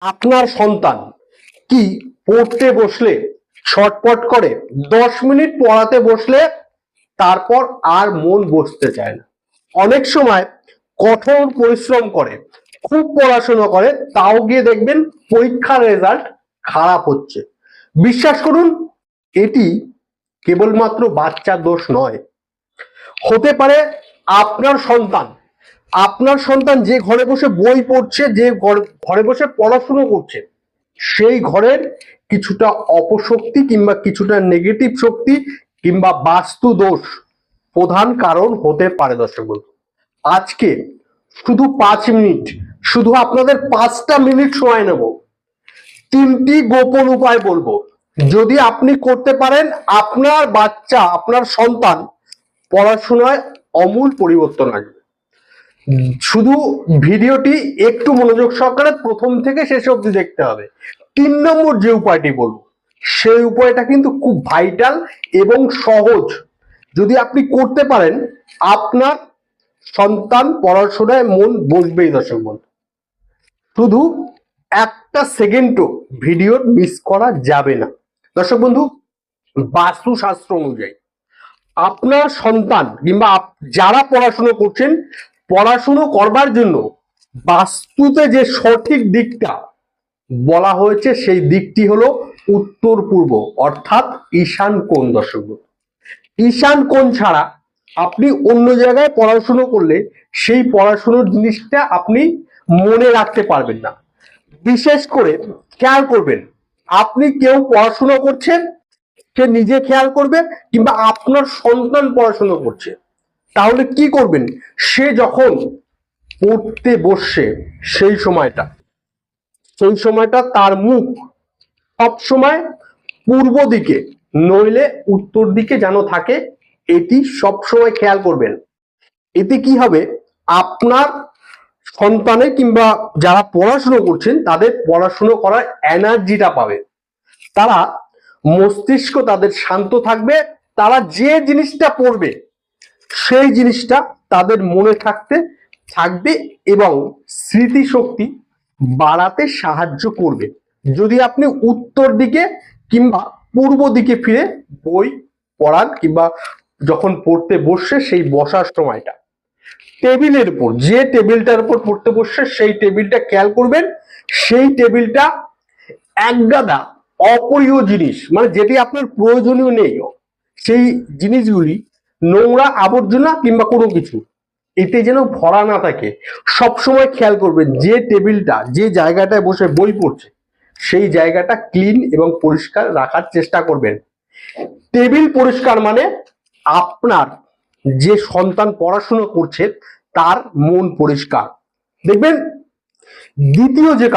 আপনার সন্তান কি পড়তে বসলে ছটপট করে, 10 মিনিট পড়াতে বসলে তারপর আর মন বসতে চায় না? অনেক সময় কঠোর পরিশ্রম করে, খুব পড়াশোনা করে, তাও গিয়ে দেখবেন পরীক্ষার রেজাল্ট খারাপ হচ্ছে। বিশ্বাস করুন, এটি কেবলমাত্র বাচ্চার দোষ নয়, হতে পারে আপনার সন্তান যে ঘরে বসে বই পড়ছে, যে ঘরে বসে পড়াশুনো করছে, সেই ঘরের কিছুটা অপশক্তি কিংবা কিছুটা নেগেটিভ শক্তি কিংবা বাস্তু দোষ প্রধান কারণ হতে পারে। দর্শক বন্ধু, আজকে শুধু 5 মিনিট, শুধু আপনাদের 5টা মিনিট সময় নেব, 3টি গোপন উপায় বলবো। যদি আপনি করতে পারেন, আপনার বাচ্চা, আপনার সন্তান পড়াশোনায় আমূল পরিবর্তন আসবে। শুধু ভিডিওটি একটু মনোযোগ সহকারে প্রথম থেকে শেষ অবধি দেখতে হবে। 3 নম্বর যে উপায়টি বলবো, সেই উপায়টা কিন্তু খুব ভাইটাল এবং সহজ। যদি আপনি করতে পারেন, আপনার সন্তান পড়াশোনায় মন বসবেই। দর্শক বন্ধু, শুধু একটা সেকেন্ডও ভিডিও মিস করা যাবে না। দর্শক বন্ধু, বাস্তুশাস্ত্র অনুযায়ী আপনার সন্তান কিংবা যারা পড়াশুনো করছেন, পড়াশুনো করবার জন্য বাস্তুতে যে সঠিক দিকটা বলা হয়েছে, সেই দিকটি হলো উত্তর পূর্ব, অর্থাৎ ঈশান কোণ। দর্শক, ঈশান কোণ ছাড়া আপনি অন্য জায়গায় পড়াশুনো করলে সেই পড়াশুনোর জিনিসটা আপনি মনে রাখতে পারবেন না। বিশেষ করে খেয়াল করবেন, আপনি কেউ পড়াশুনো করছেন, সে নিজে খেয়াল করবে কিংবা আপনার সন্তান পড়াশুনো করছে, তাহলে কি করবেন? সে যখন পড়তে বসছে, সেই সময়টা তার মুখ সব সময় পূর্ব দিকে নইলে উত্তর দিকে যেন থাকে, এটি সব সময় খেয়াল করবেন। এতে কি হবে? আপনার সন্তানের কিংবা যারা পড়াশুনো করছেন তাদের পড়াশুনো করার এনার্জিটা পাবে, তারা মস্তিষ্ক তাদের শান্ত থাকবে, তারা যে জিনিসটা পড়বে সেই জিনিসটা তাদের মনে থাকবে এবং স্মৃতিশক্তি বাড়াতে সাহায্য করবে। যদি আপনি উত্তর দিকে কিংবা পূর্ব দিকে ফিরে বই পড়ান কিংবা যখন পড়তে বসছে সেই বসার সময়টা, টেবিলের উপর, যে টেবিলটার উপর পড়তে বসছে সেই টেবিলটা খেয়াল করবেন। সেই টেবিলটা একগাদা অপ্রিয় জিনিস, মানে যেটি আপনার প্রয়োজনীয় নেই, সেই জিনিসগুলি, নোংরা আবর্জনা কিংবা কোনো কিছু, এতে যেন ভরা না থাকে। সবসময় খেয়াল করবেন, যে টেবিলটা, যে জায়গাটায় বসে বই পড়ছে, সেই জায়গাটা ক্লিন এবং পরিষ্কার রাখার চেষ্টা করবেন। টেবিল পরিষ্কার মানে আপনার যে সন্তান পড়াশোনা করছে তার মন পরিষ্কার। দেখবেন, দ্বিতীয় যে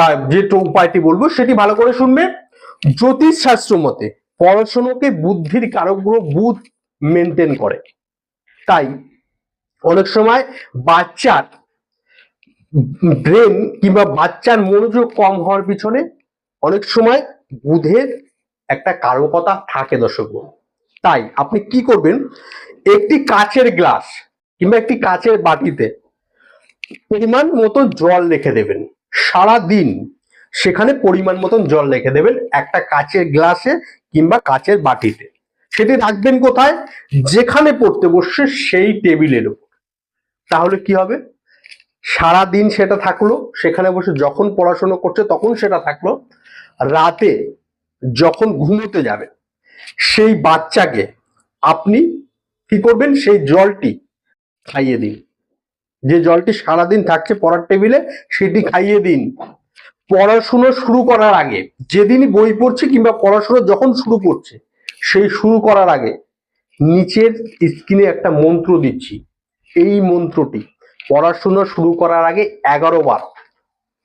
উপায়টি বলবো সেটি ভালো করে শুনবে। জ্যোতিষ শাস্ত্র মতে পড়াশোনাকে বুদ্ধির কারক গ্রহ বুধ মেনটেন করে, তাই অনেক সময় বাচ্চার ব্রেন কিংবা বাচ্চার মনোযোগ কম হওয়ার পিছনে অনেক সময় বুধের একটা কারকতা থাকে। দর্শক, তাই আপনি কি করবেন? একটি কাচের গ্লাস কিংবা একটি কাচের বাটিতে পরিমাণ মতো জল রেখে দেবেন। সারা দিন সেখানে পরিমাণ মতন জল রেখে দেবেন একটা কাচের গ্লাসে কিংবা কাচের বাটিতে। সেটি রাখবেন কোথায়? যেখানে পড়তে বসছে সেই টেবিলের উপর। তাহলে কি হবে? সারা দিন সেটা থাকলো সেখানে বসে, যখন পড়াশোনা করছে তখন সেটা থাকলো, রাতে যখন ঘুমোতে যাবে সেই বাচ্চাকে আপনি কি করবেন? সেই জলটি খাইয়ে দিন। যে জলটি সারাদিন থাকছে পড়ার টেবিলে, সেটি খাইয়ে দিন। পড়াশুনো শুরু করার আগে, যেদিনই বই পড়ছে কিংবা পড়াশুনো যখন শুরু করছে, সেই শুরু করার আগে নিচের স্ক্রিনে একটা মন্ত্র দিচ্ছি। এই মন্ত্রটি পড়াশুনো শুরু করার আগে 11 বার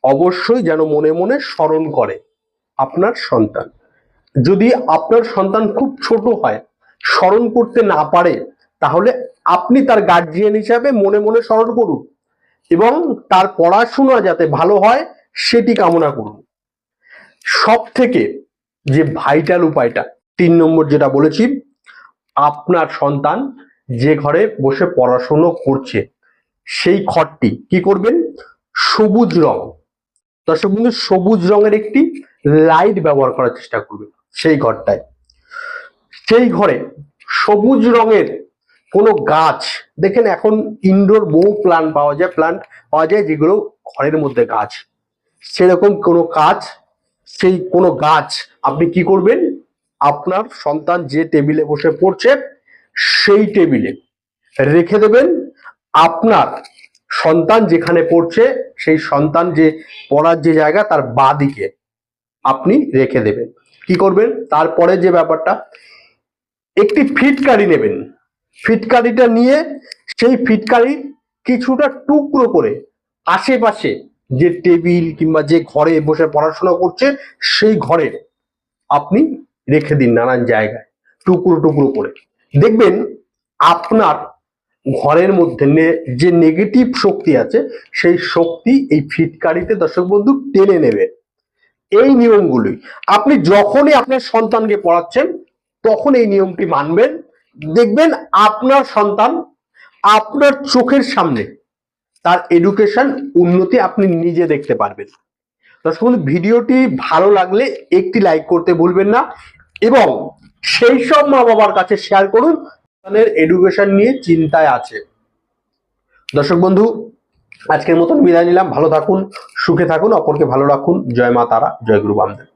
অবশ্যই যেন মনে মনে স্মরণ করে আপনার সন্তান। যদি আপনার সন্তান খুব ছোট হয়, স্মরণ করতে না পারে, তাহলে আপনি তার গার্জিয়ান হিসাবে মনে মনে স্মরণ করুন এবং তার পড়াশোনা যাতে ভালো হয় সেটি কামনা করুন। সব থেকে যে ভাইটাল উপায়টা, 3 নম্বর যেটা বলেছি, আপনার সন্তান যে ঘরে বসে পড়াশুনো করছে সেই ঘরটি কি করবেন? সবুজ রং দর্শক বন্ধু, সবুজ রঙের একটি লাইট ব্যবহার করার চেষ্টা করবে সেই ঘরটায়। সেই ঘরে সবুজ রঙের কোনো গাছ, দেখেন এখন ইনডোর বহু প্লান্ট পাওয়া যায় যেগুলো ঘরের মধ্যে গাছ, সেরকম কোনো গাছ, সেই কোনো গাছ আপনি কি করবেন, আপনার সন্তান যে টেবিলে বসে পড়ছে সেই টেবিলে রেখে দেবেন। আপনার সন্তান যেখানে পড়ছে সেই সন্তান যে পড়ার যে জায়গা তার বাঁ দিকে আপনি রেখে দেবেন। কি করবেন, তারপরে যে ব্যাপারটা, একটি ফিটকারি নেবেন। ফিটকারিটা নিয়ে সেই ফিটকারি কিছুটা টুকরো করে আশেপাশে যে টেবিল কিংবা যে ঘরে বসে পড়াশোনা করছে সেই ঘরে আপনি রেখে দিন, নানান জায়গায় টুকরো টুকরো করে। দেখবেন আপনার ঘরের মধ্যে যে নেগেটিভ শক্তি আছে সেই শক্তি এই ফিটকারিতে দর্শক বন্ধু টেনে নেবে। এই নিয়মগুলি আপনি যখনই আপনার সন্তানকে পড়াচ্ছেন তখন এই নিয়মটি মানবেন, দেখবেন আপনার সন্তান আপনার চোখের সামনে তার এডুকেশন উন্নতি আপনি নিজে দেখতে পারবেন। দর্শক বন্ধু, ভিডিওটি ভালো লাগলে একটি লাইক করতে ভুলবেন না এবং সেই সব মা বাবার কাছে শেয়ার করুন সন্তানের এডুকেশন নিয়ে চিন্তায় আছে। দর্শক বন্ধু, আজকের মতন বিদায় নিলাম। ভালো থাকুন, সুখে থাকুন, অপরকে ভালো রাখুন। জয় মা তারা, জয় গুরু বামদেব।